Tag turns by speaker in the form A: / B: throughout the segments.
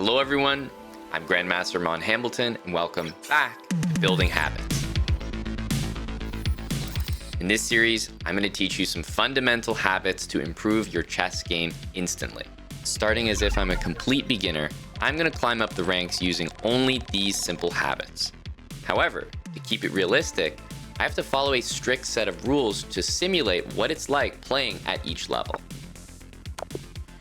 A: Hello everyone, I'm Grandmaster Mon Hambleton and welcome back to Building Habits. In this series, I'm going to teach you some fundamental habits to improve your chess game instantly. Starting as if I'm a complete beginner, I'm going to climb up the ranks using only these simple habits. However, to keep it realistic, I have to follow a strict set of rules to simulate what it's like playing at each level.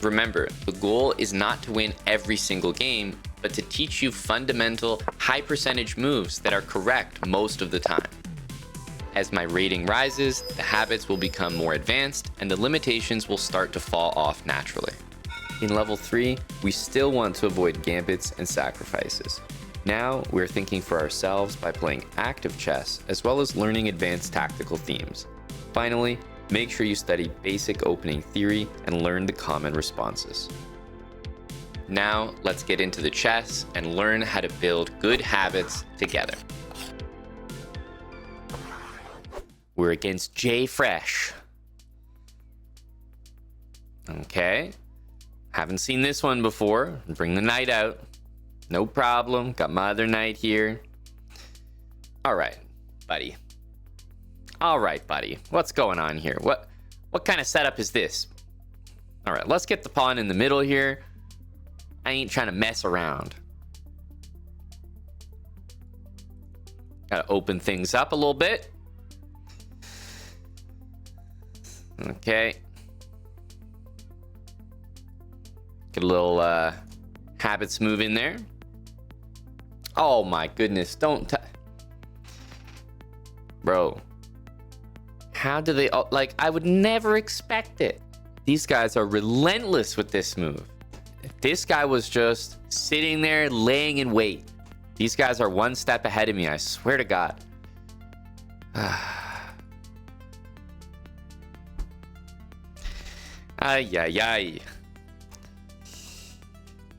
A: Remember, the goal is not to win every single game, but to teach you fundamental, high percentage moves that are correct most of the time. As my rating rises, the habits will become more advanced and the limitations will start to fall off naturally. In level 3, we still want to avoid gambits and sacrifices. Now, we're thinking for ourselves by playing active chess, as well as learning advanced tactical themes. Finally, make sure you study basic opening theory and learn the common responses. Now, let's get into the chess and learn how to build good habits together. We're against J Fresh. Okay. Haven't seen this one before. Bring the knight out. No problem. Got my other knight here. All right, buddy. All right, buddy. What's going on here? What kind of setup is this? All right, let's get the pawn in the middle here. I ain't trying to mess around. Gotta open things up a little bit. Okay. Get a little habits move in there. Oh my goodness, don't bro. How do they like? I would never expect it. These guys are relentless with this move. This guy was just sitting there laying in wait. These guys are one step ahead of me, I swear to God. Ay, ay, ay.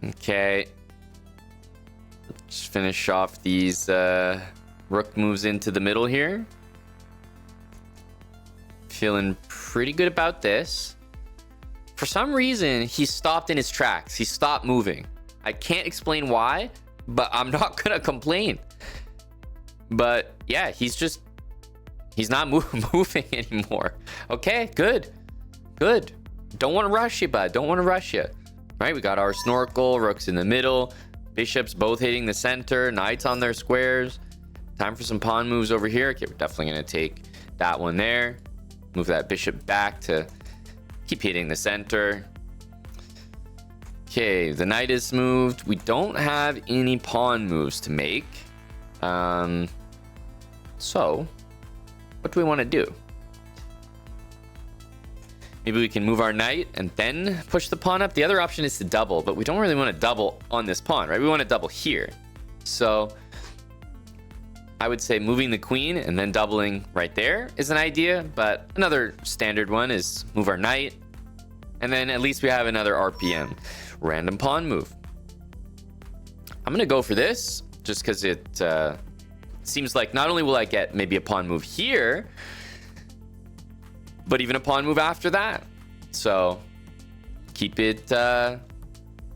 A: Okay. Let's finish off these rook moves into the middle here. Feeling pretty good about this. For some reason, he stopped in his tracks. He stopped moving. I can't explain why, but I'm not gonna complain. But yeah, he's not moving anymore. Okay, good. Good. Don't want to rush you, bud. Don't want to rush you. Right, we got our snorkel, rooks in the middle, bishops both hitting the center, knights on their squares. Time for some pawn moves over here. Okay, we're definitely gonna take that one there. Move that bishop back to keep hitting the center. Okay, the knight is moved. We don't have any pawn moves to make. So, what do we want to do? Maybe we can move our knight and then push the pawn up. The other option is to double, but we don't really want to double on this pawn, right? We want to double here. So I would say moving the queen and then doubling right there is an idea, but another standard one is move our knight, and then at least we have another RPM, random pawn move. I'm going to go for this just because it seems like not only will I get maybe a pawn move here, but even a pawn move after that. So keep it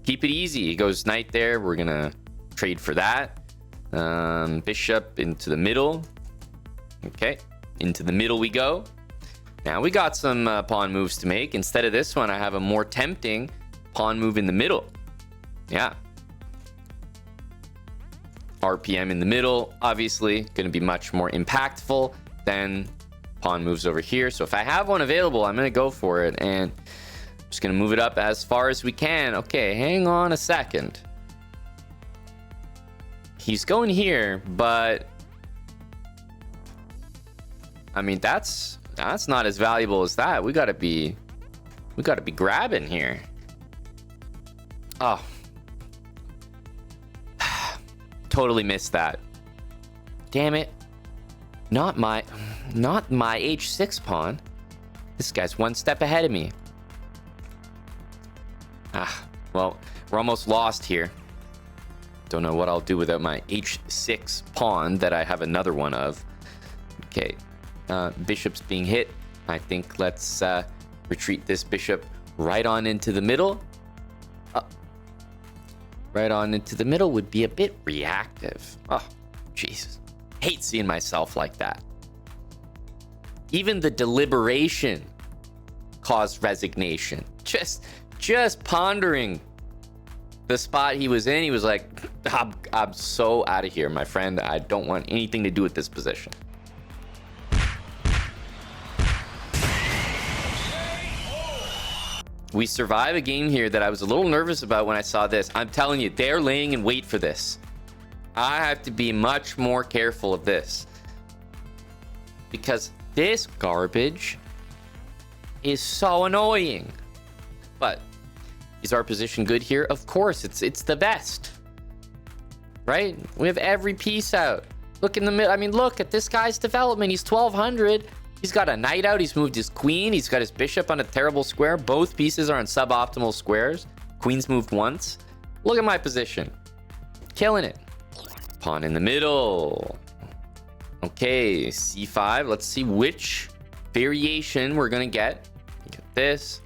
A: easy. He goes knight there. We're gonna trade for that. Bishop into the middle. Okay, into the middle we go. Now we got some pawn moves to make. Instead of this one, I have a more tempting pawn move in the middle. Yeah. RPM in the middle, obviously going to be much more impactful than pawn moves over here. So if I have one available, I'm going to go for it, and I'm just going to move it up as far as we can. Okay, hang on a second. He's going here, but I mean, that's not as valuable as that. We got to be grabbing here. Oh. Totally missed that. Damn it. Not my h6 pawn. This guy's one step ahead of me. Well, we're almost lost here. Don't know what I'll do without my h6 pawn that I have another one of. Okay, bishop's being hit. I think let's retreat this bishop right on into the middle. right on into the middle would be a bit reactive. Oh, Jesus. Hate seeing myself like that. Even the deliberation caused resignation. Just pondering the spot he was in, he was like, I'm so out of here, my friend. I don't want anything to do with this position. We survive a game here that I was a little nervous about when I saw this. I'm telling you, they're laying in wait for this. I have to be much more careful of this, because this garbage is so annoying. But is our position good here? Of course, it's the best, right? We have every piece out. Look in the middle. I mean, look at this guy's development. He's 1200. He's got a knight out. He's moved his queen. He's got his bishop on a terrible square. Both pieces are on suboptimal squares. Queen's moved once. Look at my position. Killing it. Pawn in the middle. Okay, c5. Let's see which variation we're going to get. Get this.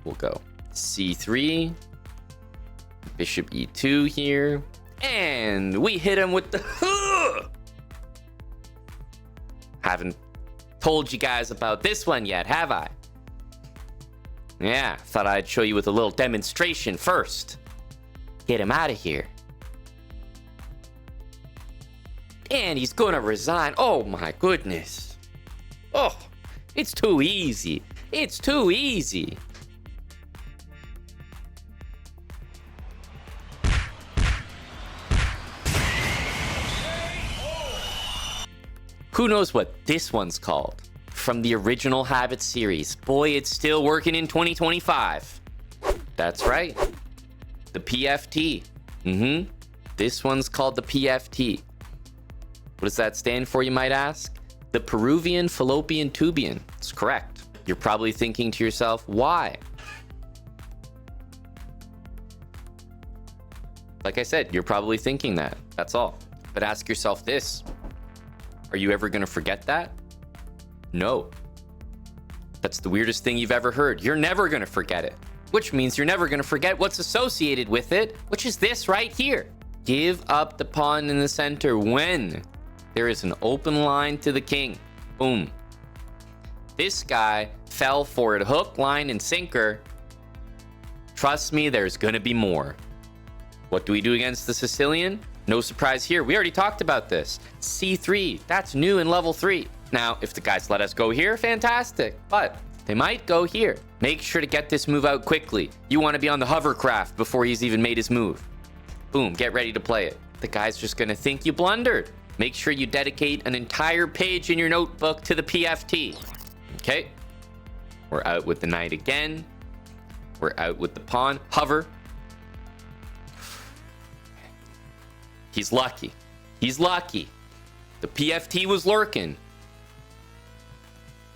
A: We'll go c3. Bishop e2 here. And we hit him with the... Haven't told you guys about this one yet, have I? Yeah, thought I'd show you with a little demonstration first. Get him out of here. And he's gonna resign. Oh my goodness. Oh, it's too easy. It's too easy. Who knows what this one's called? From the original Habit series. Boy, it's still working in 2025. That's right. The PFT. This one's called the PFT. What does that stand for, you might ask? The Peruvian Fallopian Tubian. It's correct. You're probably thinking to yourself, why? Like I said, you're probably thinking that. That's all. But ask yourself this. Are you ever going to forget that? No. That's the weirdest thing you've ever heard. You're never going to forget it. Which means you're never going to forget what's associated with it, which is this right here. Give up the pawn in the center when there is an open line to the king. Boom. This guy fell for it hook, line, and sinker. Trust me, there's going to be more. What do we do against the Sicilian? No surprise here. We already talked about this. c3. That's new in level 3. Now, if the guys let us go here, fantastic. But they might go here. Make sure to get this move out quickly. You want to be on the hovercraft before he's even made his move. Boom, get ready to play it. The guy's just going to think you blundered. Make sure you dedicate an entire page in your notebook to the PFT. Okay. We're out with the knight again. We're out with the pawn. Hover. He's lucky. He's lucky. The PFT was lurking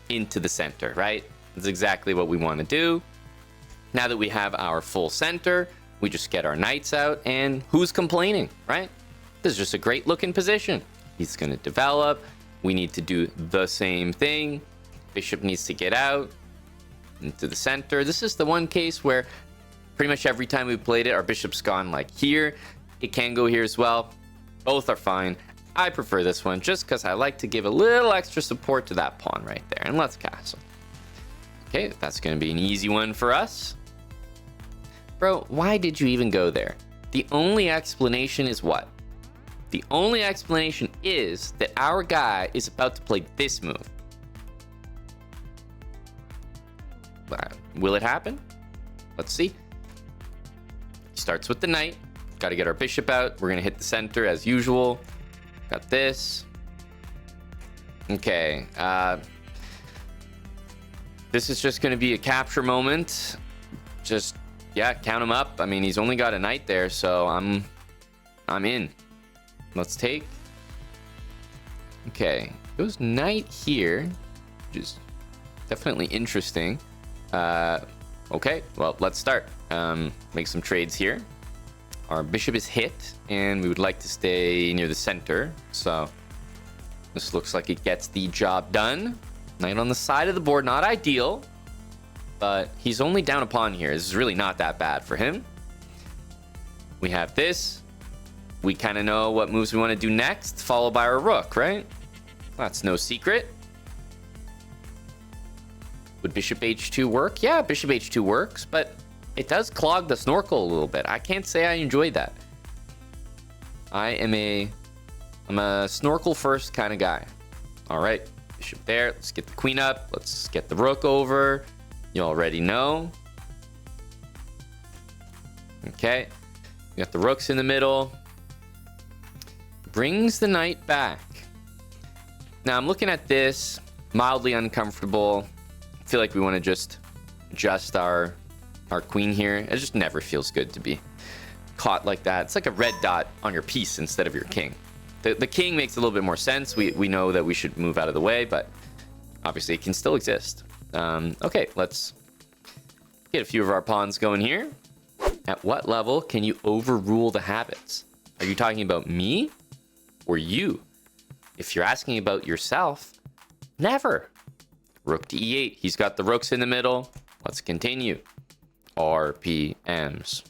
A: into the center, right? That's exactly what we want to do. Now that we have our full center, we just get our knights out, and who's complaining, right? This is just a great looking position. He's going to develop. We need to do the same thing. Bishop needs to get out into the center. This is the one case where pretty much every time we played it, our bishop's gone like here. It can go here as well. Both are fine. I prefer this one just because I like to give a little extra support to that pawn right there. And let's castle. Okay, that's going to be an easy one for us. Bro, why did you even go there? The only explanation is what? The only explanation is that our guy is about to play this move. Will it happen? Let's see. Starts with the knight. Got to get our bishop out. We're going to hit the center as usual. Got this. Okay. This is just going to be a capture moment. Just, yeah, count him up. I mean, he's only got a knight there, so I'm in. Let's take. Okay. Goes knight here, which is definitely interesting. Okay, well, let's start. Make some trades here. Our bishop is hit, and we would like to stay near the center. So this looks like it gets the job done. Knight on the side of the board, not ideal, but he's only down a pawn here. This is really not that bad for him. We have this. We kind of know what moves we want to do next, followed by our rook, right? That's no secret. Would bishop h2 work? Yeah, bishop h2 works, but it does clog the snorkel a little bit. I can't say I enjoyed that. I'm a snorkel first kind of guy. All right, bishop there. Let's get the queen up. Let's get the rook over. You already know. Okay, we got the rooks in the middle. Brings the knight back. Now I'm looking at this, mildly uncomfortable. I feel like we want to just adjust our queen here. It just never feels good to be caught like that. It's like a red dot on your piece instead of your king. The king makes a little bit more sense. We know that we should move out of the way, but obviously it can still exist. Okay, let's get a few of our pawns going here. At what level can you overrule the habits? Are you talking about me or you? If you're asking about yourself, never. Rook to e8. He's got the rooks in the middle. Let's continue. RPMs.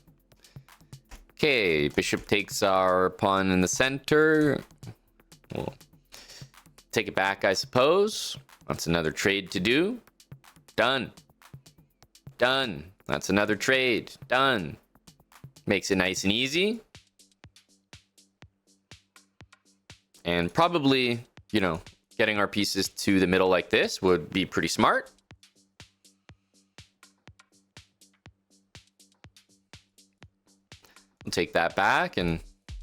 A: Okay, bishop takes our pawn in the center. We'll take it back, I suppose. That's another trade to do. Done. Done. That's another trade. Done. Makes it nice and easy. And probably, you know, getting our pieces to the middle like this would be pretty smart. We'll take that back, and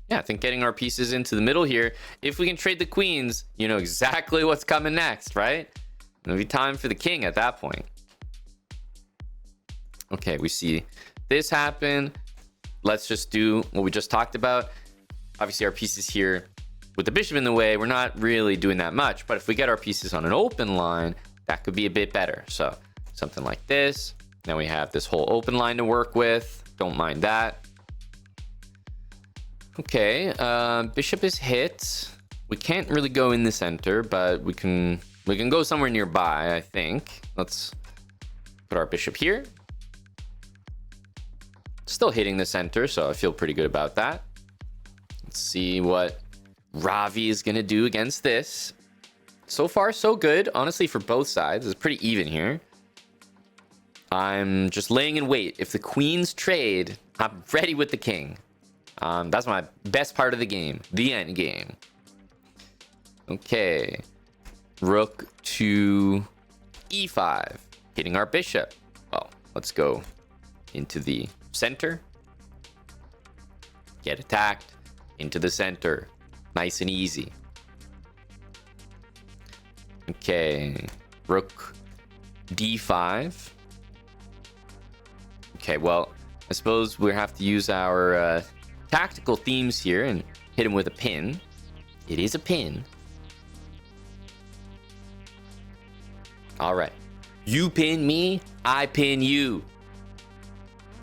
A: yeah, I think getting our pieces into the middle here, if we can trade the queens, you know exactly what's coming next, right? It'll be time for the king at that point. Okay, we see this happen. Let's just do what we just talked about. Obviously, our pieces here with the bishop in the way, we're not really doing that much, but if we get our pieces on an open line, that could be a bit better. So something like this. Now we have this whole open line to work with. Don't mind that. Okay, bishop is hit. We can't really go in the center, but we can go somewhere nearby, I think. Let's put our bishop here. Still hitting the center, so I feel pretty good about that. Let's see what Ravi is gonna do against this. So far, so good. Honestly, for both sides, it's pretty even here. I'm just laying in wait. If the queens trade, I'm ready with the king. That's my best part of the game, the end game. Okay, rook to e5, hitting our bishop. Well, let's go into the center. Get attacked into the center. Nice and easy. Okay, rook d5. Okay, well, I suppose we have to use our tactical themes here and hit him with a pin. It is a pin. All right. You pin me, I pin you.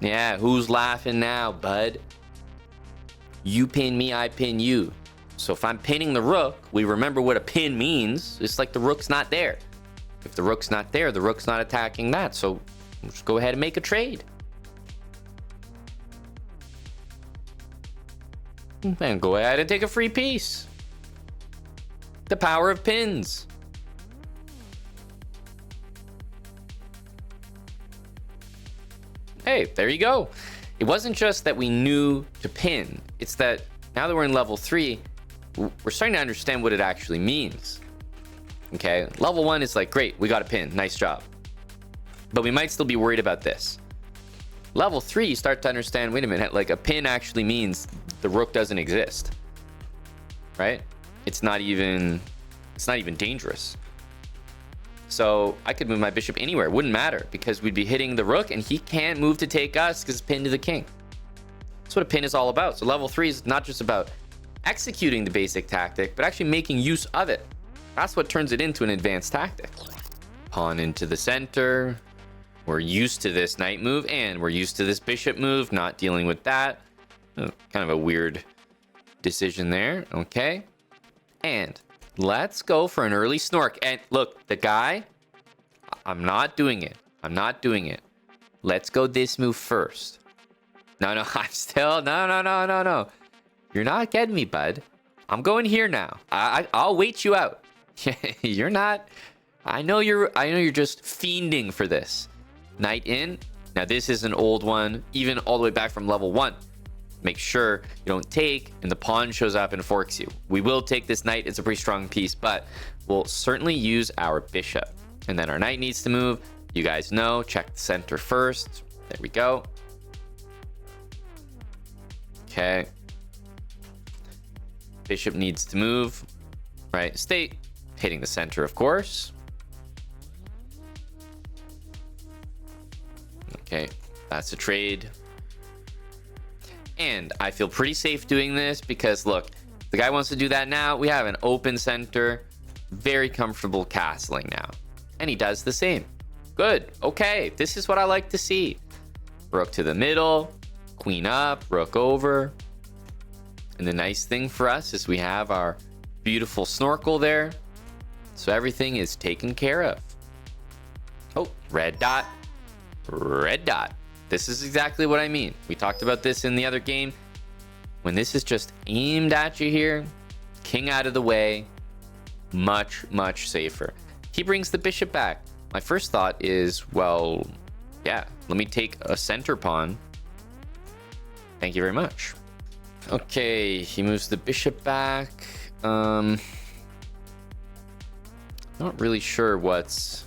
A: Yeah, who's laughing now, bud? You pin me, I pin you. So if I'm pinning the rook, we remember what a pin means. It's like the rook's not there. If the rook's not there, the rook's not attacking that. So we'll just go ahead and make a trade. And go ahead and take a free piece. The power of pins. Hey, there you go. It wasn't just that we knew to pin. It's that now that we're in level 3, we're starting to understand what it actually means. Okay, level 1 is like, great, we got a pin, nice job. But we might still be worried about this. Level 3, you start to understand, wait a minute, like a pin actually means the rook doesn't exist, right? It's not even dangerous. So I could move my bishop anywhere, wouldn't matter, because we'd be hitting the rook and he can't move to take us because it's pinned to the king. That's what a pin is all about. So level 3 is not just about executing the basic tactic, but actually making use of it. That's what turns it into an advanced tactic. Pawn into the center. We're used to this knight move, and we're used to this bishop move, not dealing with that. Kind of a weird decision there. Okay. And let's go for an early snork. And look, the guy, I'm not doing it. I'm not doing it. Let's go this move first. No, no, I'm still... No, no, no, no, no. You're not getting me, bud. I'm going here now. I'll wait you out. You're not... I know you're just fiending for this. Knight in. Now, this is an old one, even all the way back from level 1. Make sure you don't take, and the pawn shows up and forks you. We will take this knight. It's a pretty strong piece, but we'll certainly use our bishop. And then our knight needs to move. You guys know, check the center first. There we go. Okay. Bishop needs to move. Right, stay hitting the center, of course. Okay, that's a trade. And I feel pretty safe doing this because, look, the guy wants to do that now. We have an open center, very comfortable castling now. And he does the same. Good. Okay, this is what I like to see. Rook to the middle, queen up, rook over. And the nice thing for us is we have our beautiful snorkel there. So everything is taken care of. Oh, red dot. Red dot. This is exactly what I mean. We talked about this in the other game. When this is just aimed at you here, king out of the way, much, much safer. He brings the bishop back. My first thought is, well, yeah, let me take a center pawn. Thank you very much. Okay, he moves the bishop back. Not really sure what's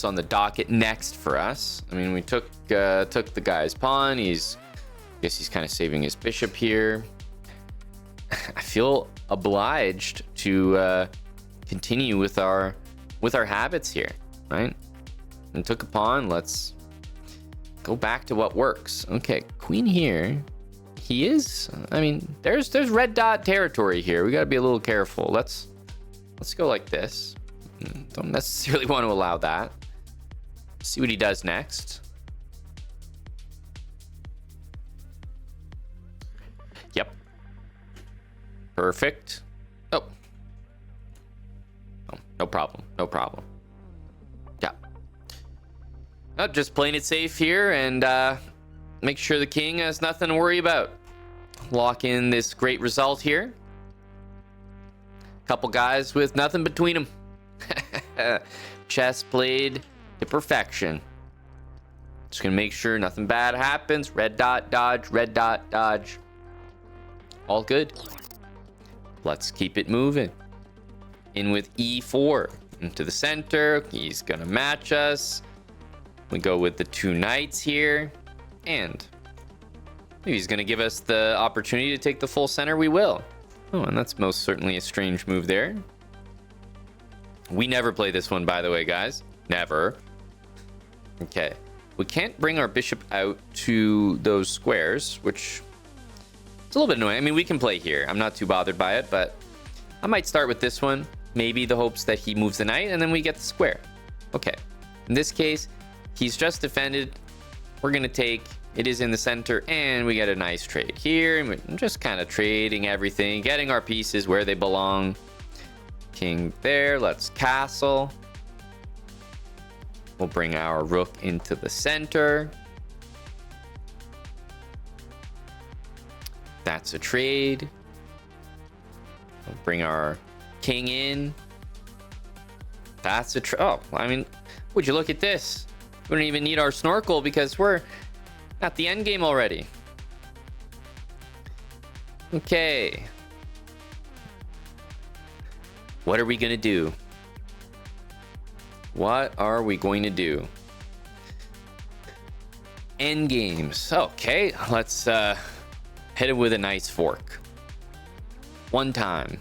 A: on the docket next for us. I mean, we took the guy's pawn. I guess he's kind of saving his bishop here. I feel obliged to continue with our habits here, right? And took a pawn. Let's go back to what works. Okay, queen here. He is. I mean, there's red dot territory here. We got to be a little careful. Let's go like this. Don't necessarily want to allow that. See what he does next. Yep. Perfect. Oh. Oh, no problem. No problem. Yeah. Oh, just playing it safe here and make sure the king has nothing to worry about. Lock in this great result here. Couple guys with nothing between them. Chess played to perfection. Just gonna make sure nothing bad happens. Red dot, dodge, red dot, dodge. All good. Let's keep it moving. In with e4 into the center. He's gonna match us. We go with the two knights here, and maybe he's gonna give us the opportunity to take the full center. We will. Oh, and that's most certainly a strange move there. We never play this one, by the way, guys. Never. Okay. We can't bring our bishop out to those squares, which is a little bit annoying. I mean, we can play here. I'm not too bothered by it, but I might start with this one. Maybe the hopes that he moves the knight, and then we get the square. Okay. In this case, he's just defended. We're going to take... It is in the center, and we get a nice trade here. And we're just kind of trading everything, getting our pieces where they belong. King there. Let's castle. We'll bring our rook into the center. That's a trade. We'll bring our king in. That's a trade. Oh, I mean, would you look at this? We don't even need our snorkel because we're at the end game already. Okay. What are we going to do? What are we going to do? End games. Okay, let's hit it with a nice fork. One time.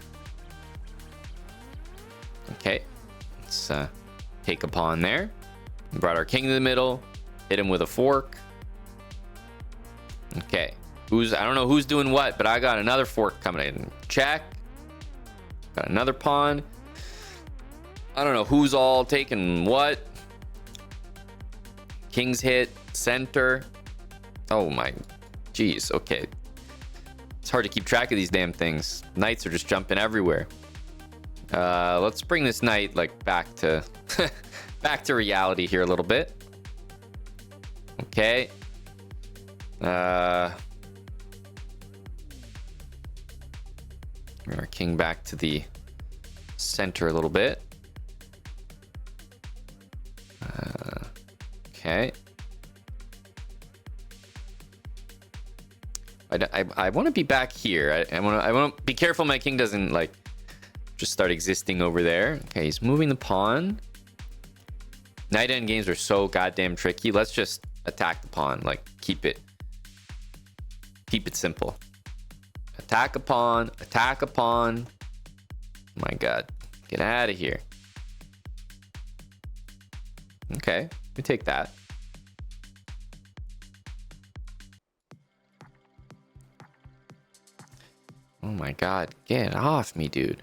A: Okay, let's take a pawn there. Brought our king to the middle. Hit him with a fork. Okay, I don't know who's doing what, but I got another fork coming in. Check. Got another pawn. I don't know who's all taking what. King's hit. Center. Oh my. Jeez. Okay. It's hard to keep track of these damn things. Knights are just jumping everywhere. Let's bring this knight like back to back to reality here a little bit. Okay. Bring our king back to the center a little bit. Okay. I want to be back here. I want to be careful my king doesn't like just start existing over there. Okay, he's moving the pawn. Knight end games are so goddamn tricky. Let's just attack the pawn. Like keep it simple. Attack a pawn. Attack a pawn. Oh my god, get out of here. Okay, we take that. Oh my god, get off me, dude.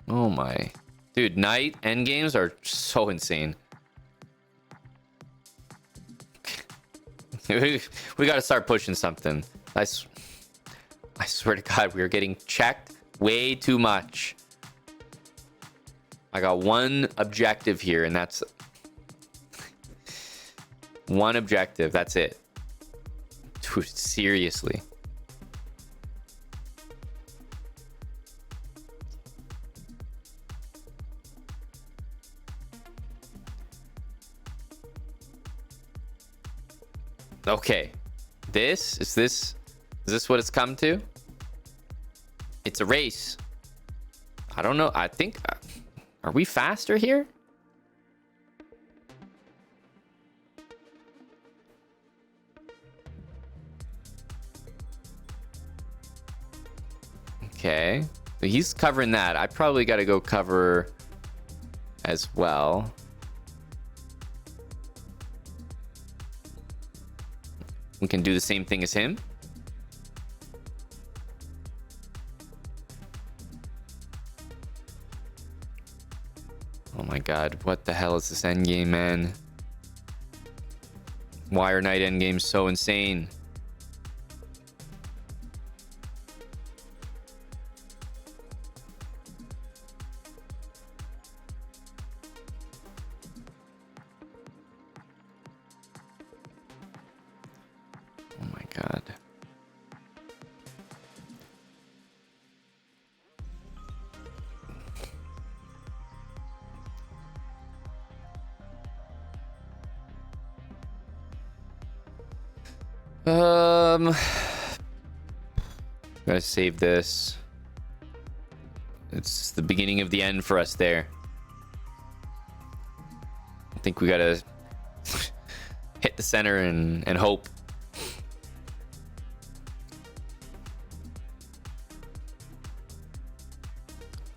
A: Oh my. Dude, knight endgames are so insane. We gotta start pushing something. I swear to god, we are getting checked way too much. I got one objective here, and that's... one objective, that's it. Dude, seriously. Okay. Is this what it's come to? It's a race. I don't know. I think... are we faster here? Okay. So he's covering that. I probably got to go cover as well. We can do the same thing as him. Oh my god, what the hell is this endgame, man? Why are knight endgames so insane? Oh my god. Gotta save this. It's the beginning of the end for us there. I think we gotta hit the center and hope.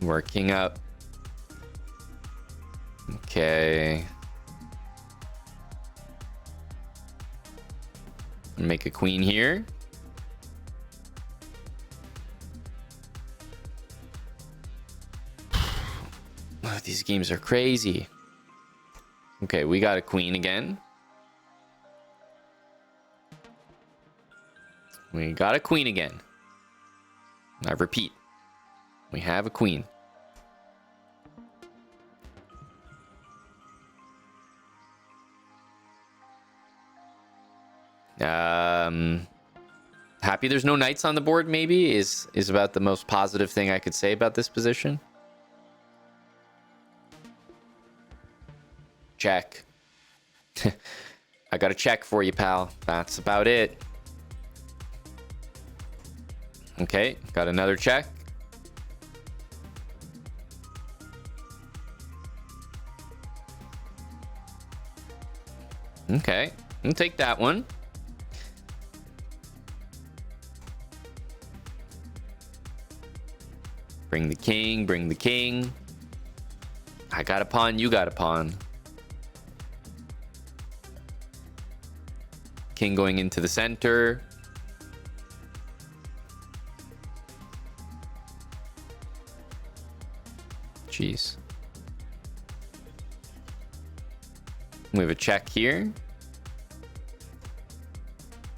A: Working up. Okay. Make a queen here. Oh, these games are crazy. Okay, we got a queen again. We got a queen again. I repeat, we have a queen. Happy there's no knights on the board, maybe, is about the most positive thing I could say about this position. Check. I got a check for you, pal. That's about it. Okay, got another check. Okay, I'll take that one. Bring the king, bring the king. I got a pawn, you got a pawn. King going into the center. Jeez. We have a check here.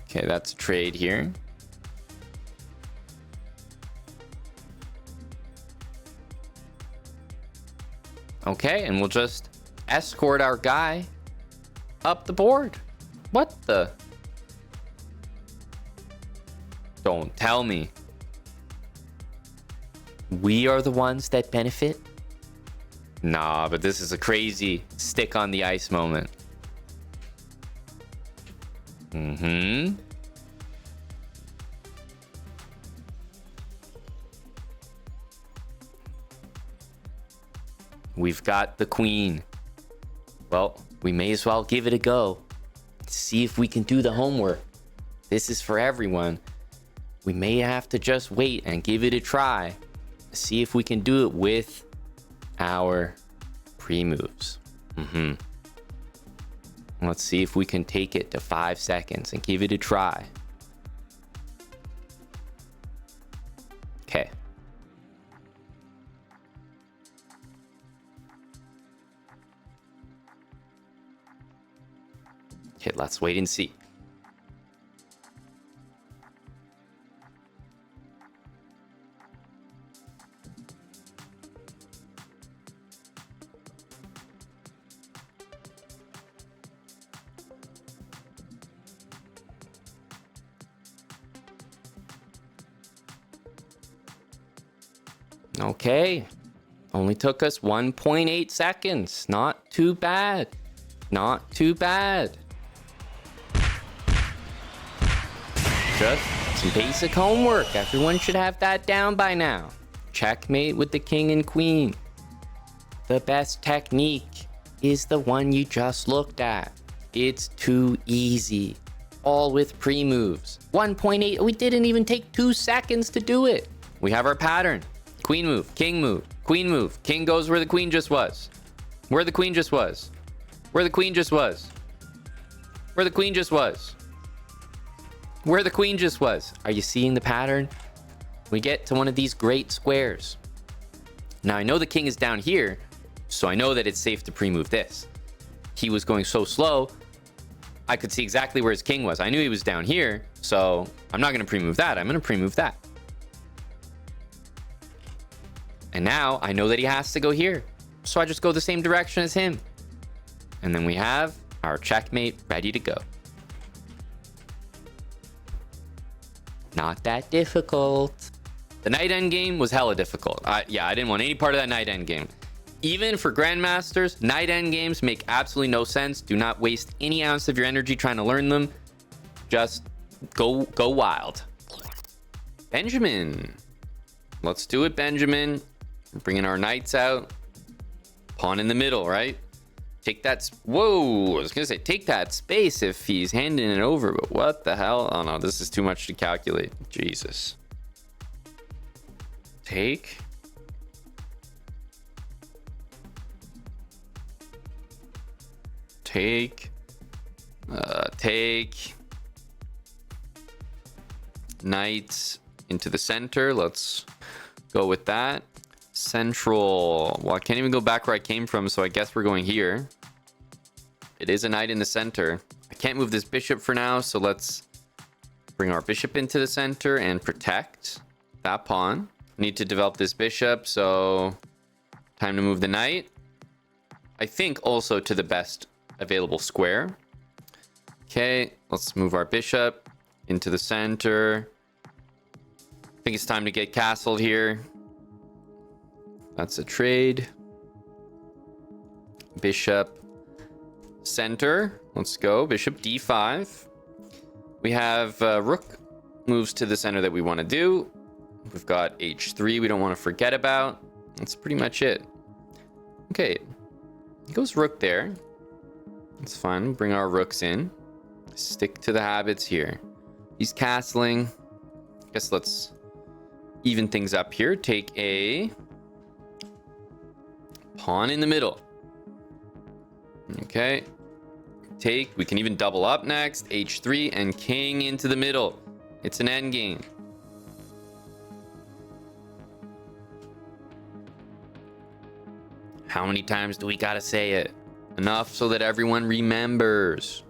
A: Okay, that's a trade here. Okay, and we'll just escort our guy up the board. What the? Don't tell me. We are the ones that benefit? Nah, but this is a crazy stick on the ice moment. We've got the queen. Well, we may as well give it a go. See if we can do the homework. This is for everyone. We may have to just wait and give it a try. See if we can do it with our pre-moves. Let's see if we can take it to 5 seconds and give it a try. Okay. Okay, let's wait and see. Okay, only took us 1.8 seconds. Not too bad. Not too bad. Just some basic homework. Everyone should have that down by now. Checkmate with the king and queen. The best technique is the one you just looked at. It's too easy. All with pre-moves. 1.8, we didn't even take 2 seconds to do it. We have our pattern. Queen move, king move, queen move. King goes where the queen just was. Where the queen just was. Where the queen just was. Where the queen just was. Where the queen just was. Are you seeing the pattern? We get to one of these great squares. Now I know the king is down here, so I know that it's safe to pre-move this. He was going so slow, I could see exactly where his king was. I knew he was down here, so I'm not going to pre-move that. I'm going to pre-move that. And now I know that he has to go here. So I just go the same direction as him. And then we have our checkmate ready to go. Not that difficult. The knight endgame was hella difficult. I didn't want any part of that knight endgame. Even for grandmasters, knight endgames make absolutely no sense. Do not waste any ounce of your energy trying to learn them. Just go wild. Benjamin. Let's do it, Benjamin. We're bringing our knights out. Pawn in the middle, right? Take that. Whoa, I was going to say take that space if he's handing it over, but what the hell? Oh no, this is too much to calculate. Jesus. Take. Take. Take. Knights into the center. Let's go with that. Central. Well, I can't even go back where I came from, so I guess we're going here. It is a knight in the center. I can't move this bishop for now, so let's bring our bishop into the center and protect that pawn. Need to develop this bishop, so time to move the knight. I think also to the best available square. Okay, let's move our bishop into the center. I think it's time to get castled here. That's a trade. Bishop center. Let's go. Bishop d5. We have rook moves to the center that we want to do. We've got h3 we don't want to forget about. That's pretty much it. Okay. Goes rook there. That's fine. Bring our rooks in. Stick to the habits here. He's castling. Guess let's even things up here. Take a pawn in the middle. Okay. Take. We can even double up next. h3 and king into the middle. It's an endgame. How many times do we gotta say it? Enough so that everyone remembers.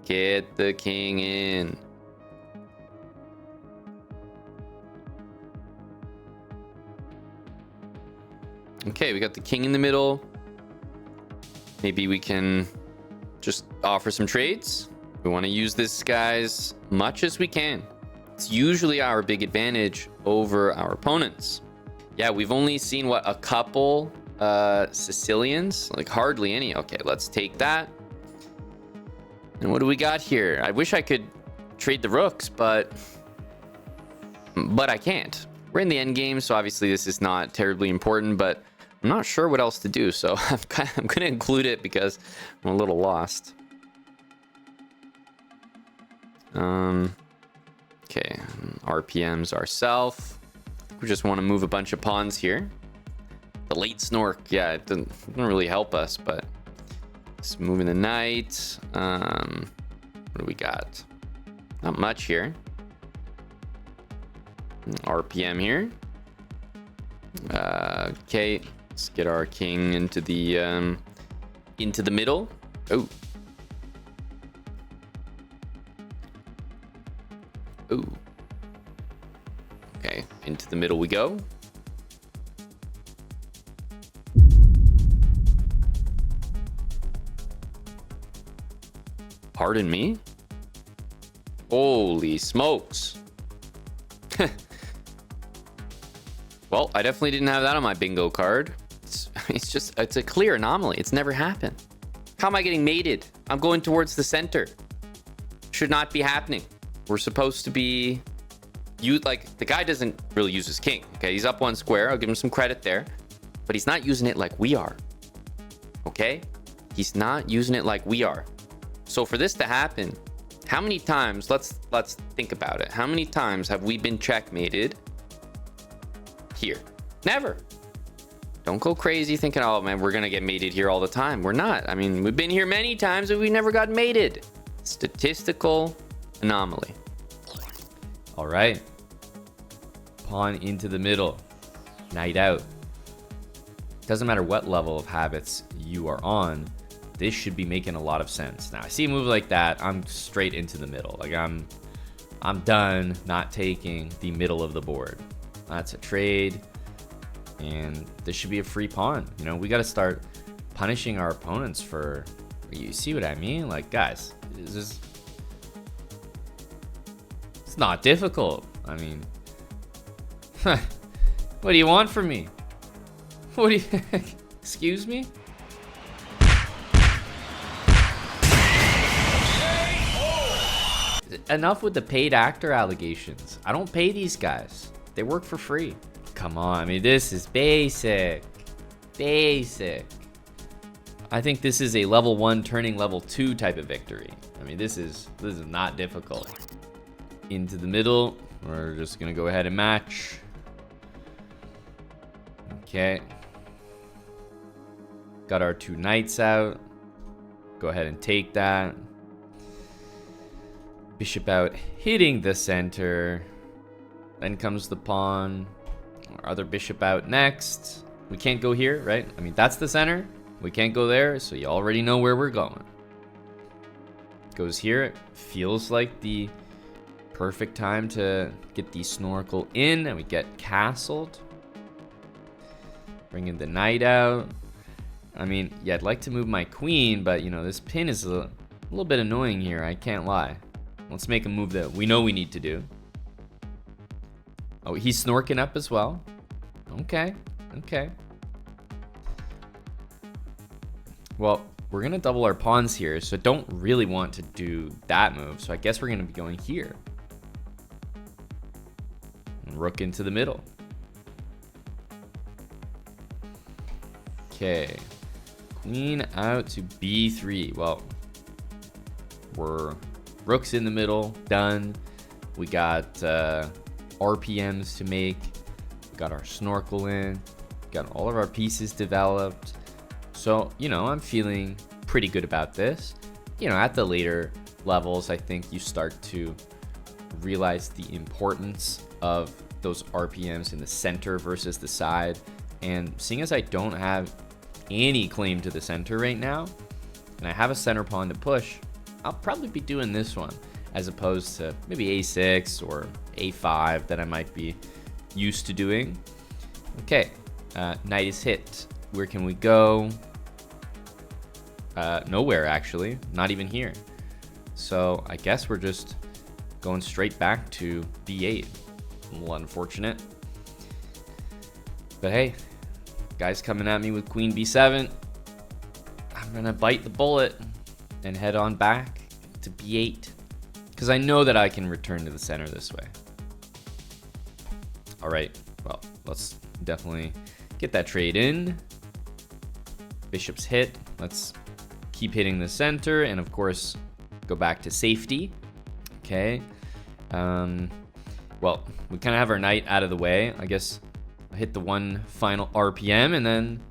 A: Get the king in. Okay, we got the king in the middle. Maybe we can just offer some trades. We want to use this guy as much as we can. It's usually our big advantage over our opponents. Yeah, we've only seen, what, a couple Sicilians? Like, hardly any. Okay, let's take that. And what do we got here? I wish I could trade the rooks, but I can't. We're in the end game, so obviously this is not terribly important, but I'm not sure what else to do, so I'm going to include it because I'm a little lost. Okay, RPMs ourselves. We just want to move a bunch of pawns here. The late snork, yeah, it doesn't really help us, but it's moving the knight. What do we got? Not much here. RPM here. Okay, let's get our king into the middle. Oh. Ooh. Okay, into the middle we go. Pardon me? Holy smokes. Well, I definitely didn't have that on my bingo card. It's a clear anomaly. It's never happened. How am I getting mated? I'm going towards the center. Should not be happening. We're supposed to be... the guy doesn't really use his king. Okay, he's up one square. I'll give him some credit there. But he's not using it like we are. Okay? He's not using it like we are. So for this to happen, how many times, let's think about it. How many times have we been checkmated here? Never. Don't go crazy thinking, oh man, we're gonna get mated here all the time. We're not. I mean, we've been here many times and we never got mated. Statistical anomaly.
B: All right. Pawn into the middle. Knight out. Doesn't matter what level of habits you are on, this should be making a lot of sense. Now, I see a move like that, I'm straight into the middle. Like, I'm done not taking the middle of the board. That's a trade, and this should be a free pawn. You know, we got to start punishing our opponents for... You see what I mean? Like, guys, it's not difficult. I mean, what do you want from me? What do you... Excuse me? Enough with the paid actor allegations. I don't pay these guys. They work for free. Come on, I mean, this is basic. Basic. I think this is a level 1 turning level 2 type of victory. I mean, this is not difficult. Into the middle. We're just gonna go ahead and match. Okay. Got our 2 knights out. Go ahead and take that. Bishop out, hitting the center. Then comes the pawn. Our other bishop out next. We can't go here, right? I mean, that's the center. We can't go there, so you already know where we're going. Goes here. It feels like the perfect time to get the snorkel in, and we get castled. Bringing the knight out. I mean, yeah, I'd like to move my queen, but, you know, this pin is a little bit annoying here. I can't lie. Let's make a move that we know we need to do. Oh, he's snorking up as well. Okay, okay. Well, we're going to double our pawns here, so don't really want to do that move. So I guess we're going to be going here. And rook into the middle. Okay. Queen out to b3. Well, we're... Rook's in the middle, done. We got RPMs to make. We got our snorkel in. Got all of our pieces developed. So, you know, I'm feeling pretty good about this. You know, at the later levels, I think you start to realize the importance of those RPMs in the center versus the side. And seeing as I don't have any claim to the center right now, and I have a center pawn to push, I'll probably be doing this one as opposed to maybe a6 or a5 that I might be used to doing. Okay, knight is hit. Where can we go? Nowhere, actually. Not even here. So I guess we're just going straight back to b8. A little unfortunate. But hey, guy's coming at me with queen b7. I'm going to bite the bullet and head on back to b8. Because I know that I can return to the center this way. All right, well, let's definitely get that trade in. Bishop's hit. Let's keep hitting the center and, of course, go back to safety. Okay. Well, we kind of have our knight out of the way. I guess I'll hit the one final RPM, and then,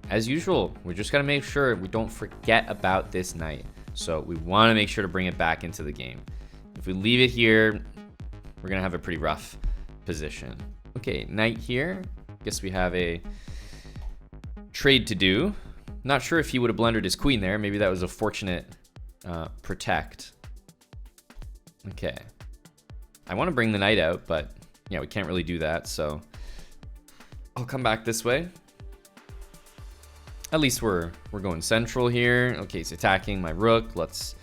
B: as usual, we just got to make sure we don't forget about this knight. So we want to make sure to bring it back into the game. If we leave it here, we're going to have a pretty rough position. Okay, knight here. Guess we have a trade to do. Not sure if he would have blundered his queen there. Maybe that was a fortunate protect. Okay. I want to bring the knight out, but yeah, we can't really do that. So I'll come back this way. At least we're going central here. Okay, he's attacking my rook. Let's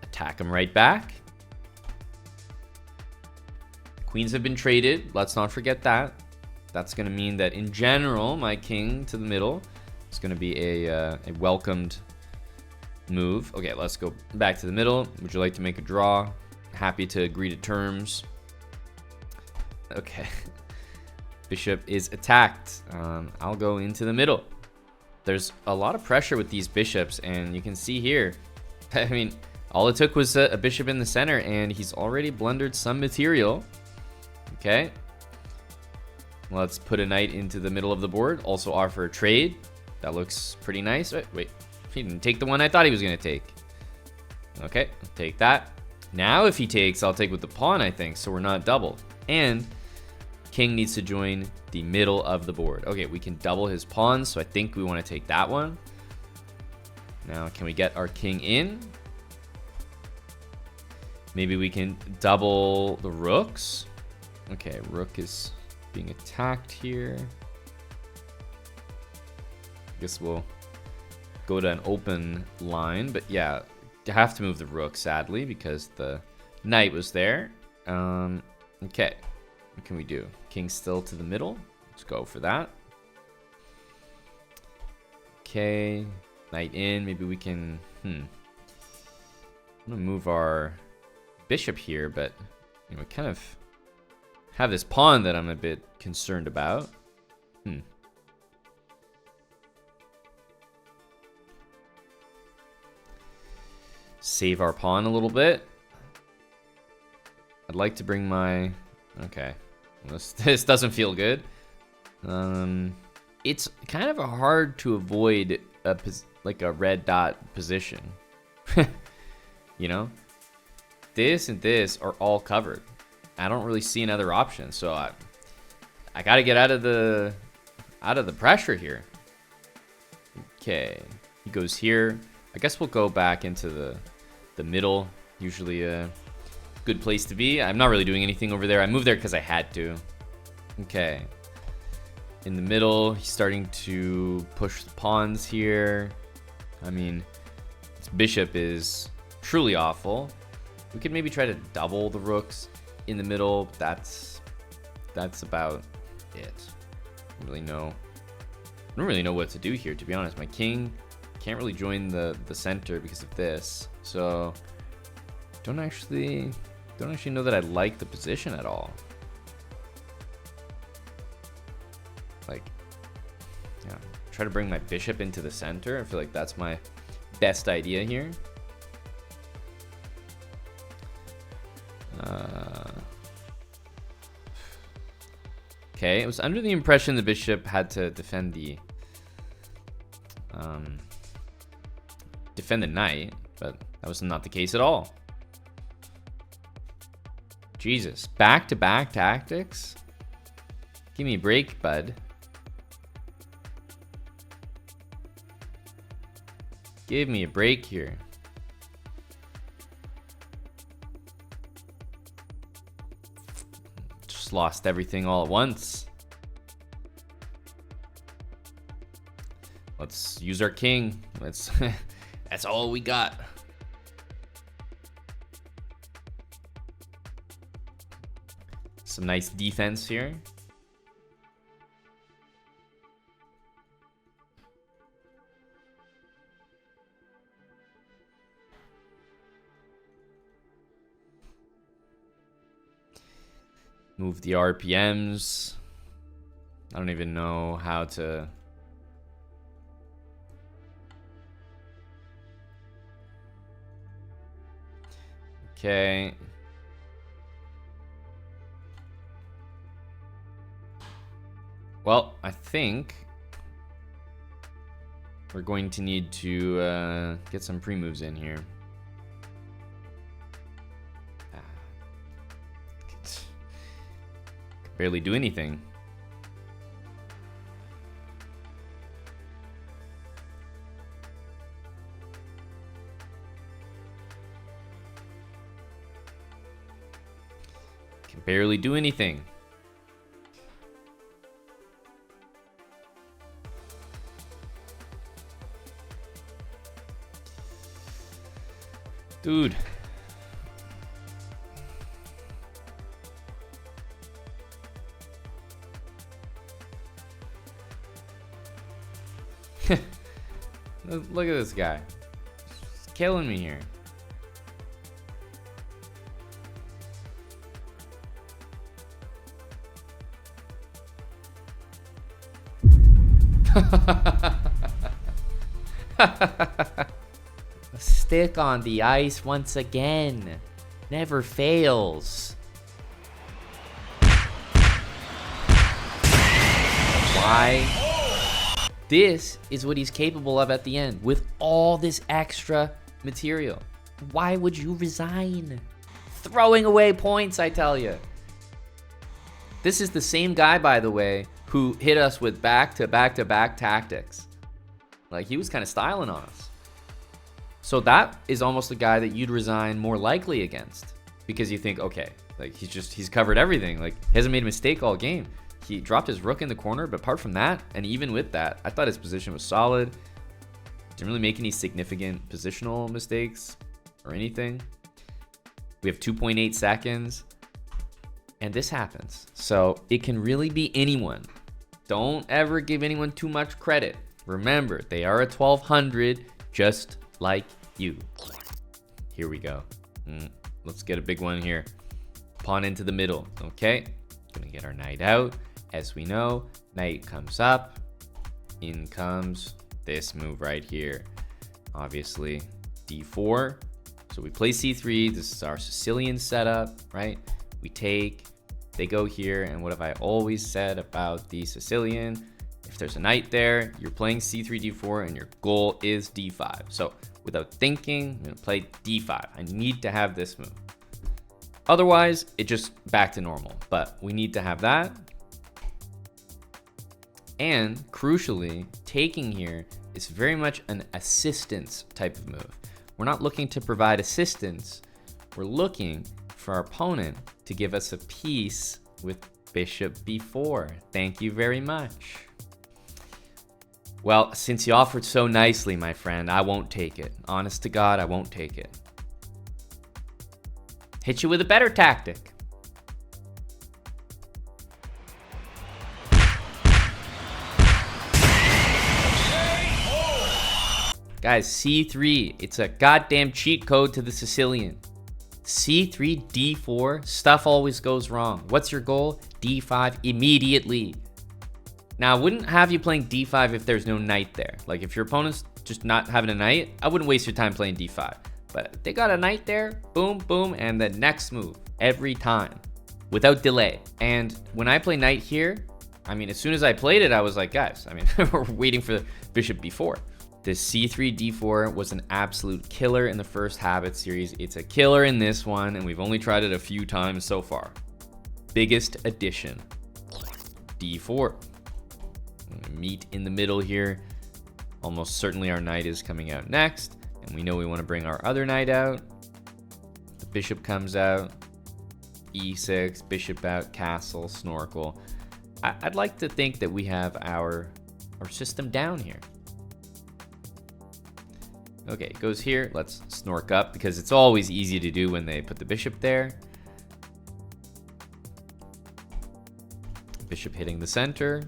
B: attack him right back. Queens have been traded. Let's not forget that. That's going to mean that in general, my king to the middle is going to be a welcomed move. Okay, let's go back to the middle. Would you like to make a draw? Happy to agree to terms. Okay. Bishop is attacked. I'll go into the middle. There's a lot of pressure with these bishops, and you can see here, I mean, all it took was a bishop in the center, and he's already blundered some material. Okay. Let's put a knight into the middle of the board. Also offer a trade. That looks pretty nice. Wait, he didn't take the one I thought he was going to take. Okay, I'll take that. Now if he takes, I'll take with the pawn, I think, so we're not doubled. And king needs to join the middle of the board. Okay, we can double his pawns, so I think we want to take that one. Now, can we get our king in? Maybe we can double the rooks. Okay, rook is being attacked here. I guess we'll go to an open line, but yeah, have to move the rook, sadly, because the knight was there. Okay, what can we do? King still to the middle. Let's go for that. Okay, knight in. Maybe we can. I'm gonna move our bishop here, but you know, we kind of have this pawn that I'm a bit concerned about. Save our pawn a little bit. I'd like to bring my... Okay. This doesn't feel good. It's kind of hard to avoid like a red dot position. You know? This and this are all covered. I don't really see another option, so I got to get out of the pressure here. Okay. He goes here. I guess we'll go back into the middle, usually a good place to be. I'm not really doing anything over there. I moved there because I had to. Okay. In the middle, he's starting to push the pawns here. I mean, this bishop is truly awful. We could maybe try to double the rooks in the middle. That's about it. I don't really know what to do here, to be honest. My king can't really join the center because of this, so don't actually know that I like the position at all. Like, yeah, try to bring my bishop into the center. I feel like that's my best idea here. Okay, it was under the impression the bishop had to defend the knight, but that was not the case at all. Jesus, back-to-back tactics? Give me a break, bud. Give me a break here. Just lost everything all at once. Let's use our king. Let's That's all we got. Some nice defense here. Move the RPMs. I don't even know how to... Okay. Well, I think we're going to need to get some pre-moves in here. Barely do anything. Can barely do anything. Dude. Look at this guy. He's killing me here. Stick on the ice once again. Never fails. Why? This is what he's capable of at the end with all this extra material. Why would you resign? Throwing away points, I tell you. This is the same guy, by the way, who hit us with back-to-back-to-back tactics. Like, he was kind of styling on us. So that is almost the guy that you'd resign more likely against, because you think, okay, like he's covered everything. Like, he hasn't made a mistake all game. He dropped his rook in the corner, but apart from that, and even with that, I thought his position was solid. Didn't really make any significant positional mistakes or anything. We have 2.8 seconds, and this happens. So it can really be anyone. Don't ever give anyone too much credit. Remember, they are a 1200 just like you. Here we go. Let's get a big one here. Pawn into the middle. Okay, gonna get our knight out. As we know, knight comes up, in comes this move right here. Obviously, d4. So we play c3. This is our Sicilian setup, right? We take, they go here, and what have I always said about the Sicilian? If there's a knight there, you're playing c3, d4, and your goal is d5. So without thinking, I'm gonna play d5. I need to have this move. Otherwise, it just back to normal, but we need to have that. And crucially, taking here is very much an assistance type of move. We're not looking to provide assistance. We're looking for our opponent to give us a piece with bishop b4. Thank you very much. Well, since you offered so nicely, my friend, I won't take it. Honest to God, I won't take it. Hit you with a better tactic. Guys, c3, it's a goddamn cheat code to the Sicilian. c3, d4, stuff always goes wrong. What's your goal? d5 immediately. Now, I wouldn't have you playing d5 if there's no knight there. Like, if your opponent's just not having a knight, I wouldn't waste your time playing d5. But they got a knight there, boom, boom, and the next move every time without delay. And when I play knight here, I mean, as soon as I played it, I was like, guys, I mean, we're waiting for bishop b4. This c3, d4 was an absolute killer in the first Habit series. It's a killer in this one, and we've only tried it a few times so far. Biggest addition, d4. I'm gonna meet in the middle here. Almost certainly our knight is coming out next, and we know we want to bring our other knight out. The bishop comes out, e6, bishop out, castle, snorkel. I'd like to think that we have our system down here. Okay, it goes here. Let's snork up because it's always easy to do when they put the bishop there. Bishop hitting the center.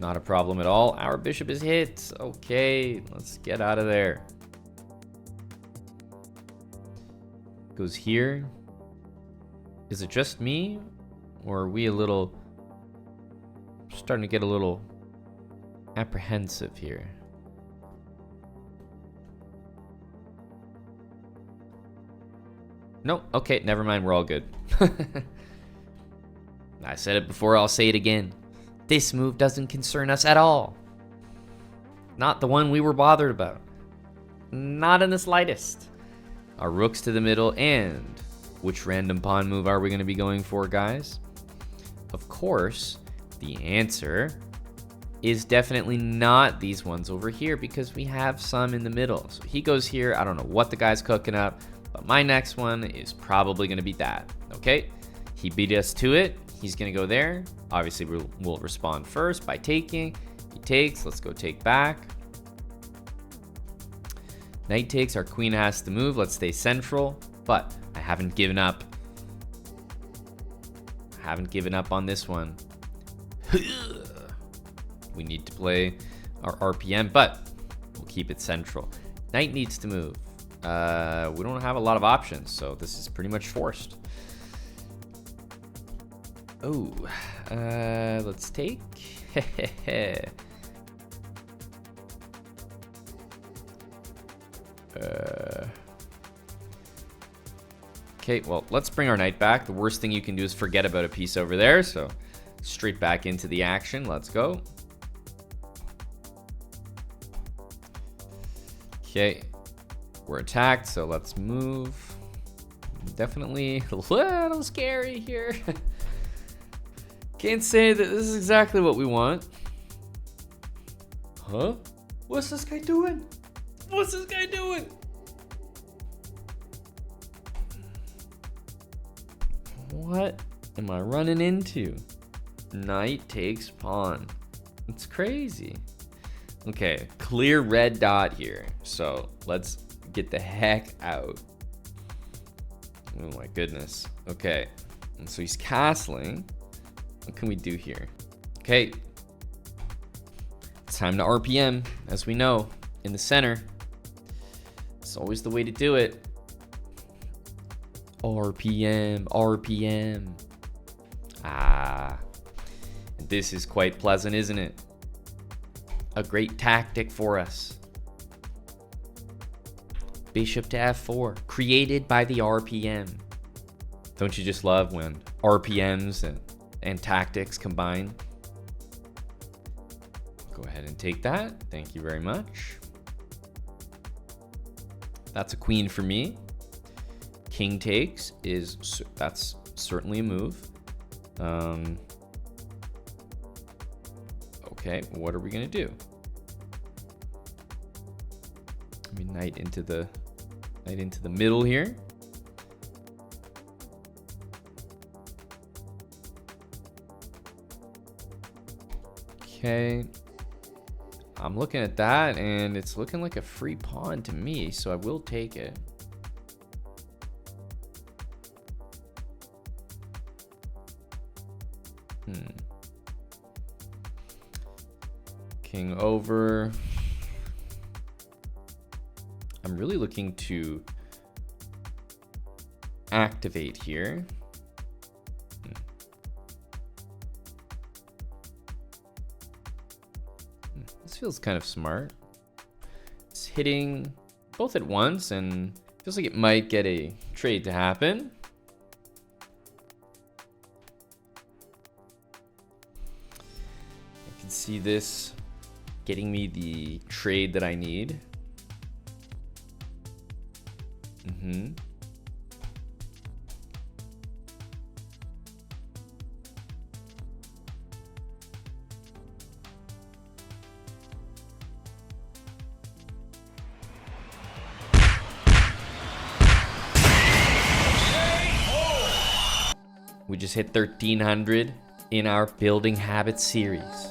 B: Not a problem at all. Our bishop is hit. Okay, let's get out of there. Goes here. Is it just me? Or are we a little... starting to get a little apprehensive here? Nope. Okay, never mind. We're all good. I said it before, I'll say it again. This move doesn't concern us at all. Not the one we were bothered about. Not in the slightest. Our rook's to the middle, and which random pawn move are we going to be going for, guys? Of course, the answer is definitely not these ones over here because we have some in the middle. So he goes here. I don't know what the guy's cooking up, but my next one is probably going to be that. Okay, he beat us to it. He's going to go there. Obviously, we'll respond first by taking. He takes. Let's go take back. Knight takes. Our queen has to move. Let's stay central. But I haven't given up. I haven't given up on this one. We need to play our RPM, but we'll keep it central. Knight needs to move. We don't have a lot of options, so this is pretty much forced. Oh, let's take. Okay, well, let's bring our knight back. The worst thing you can do is forget about a piece over there, so straight back into the action. Let's go. Okay, we're attacked, so let's move. Definitely a little scary here. Can't say that this is exactly what we want. Huh? What's this guy doing? What's this guy doing? What am I running into? Knight takes pawn. It's crazy. Okay, clear red dot here. So let's get the heck out. Oh my goodness. Okay, and so he's castling. What can we do here? Okay, it's time to RPM, as we know, in the center. It's always the way to do it. RPM, RPM. Ah, this is quite pleasant, isn't it? A great tactic for us. Bishop to F4, created by the RPM. Don't you just love when RPMs and tactics combine? Go ahead and take that. Thank you very much. That's a queen for me. King takes that's certainly a move. Okay, what are we gonna do? I mean, knight into the middle here. Okay, I'm looking at that and it's looking like a free pawn to me, so I will take it. King over. I'm really looking to activate here. This feels kind of smart. It's hitting both at once and feels like it might get a trade to happen. I can see this getting me the trade that I need. We just hit 1300 in our Building Habits series.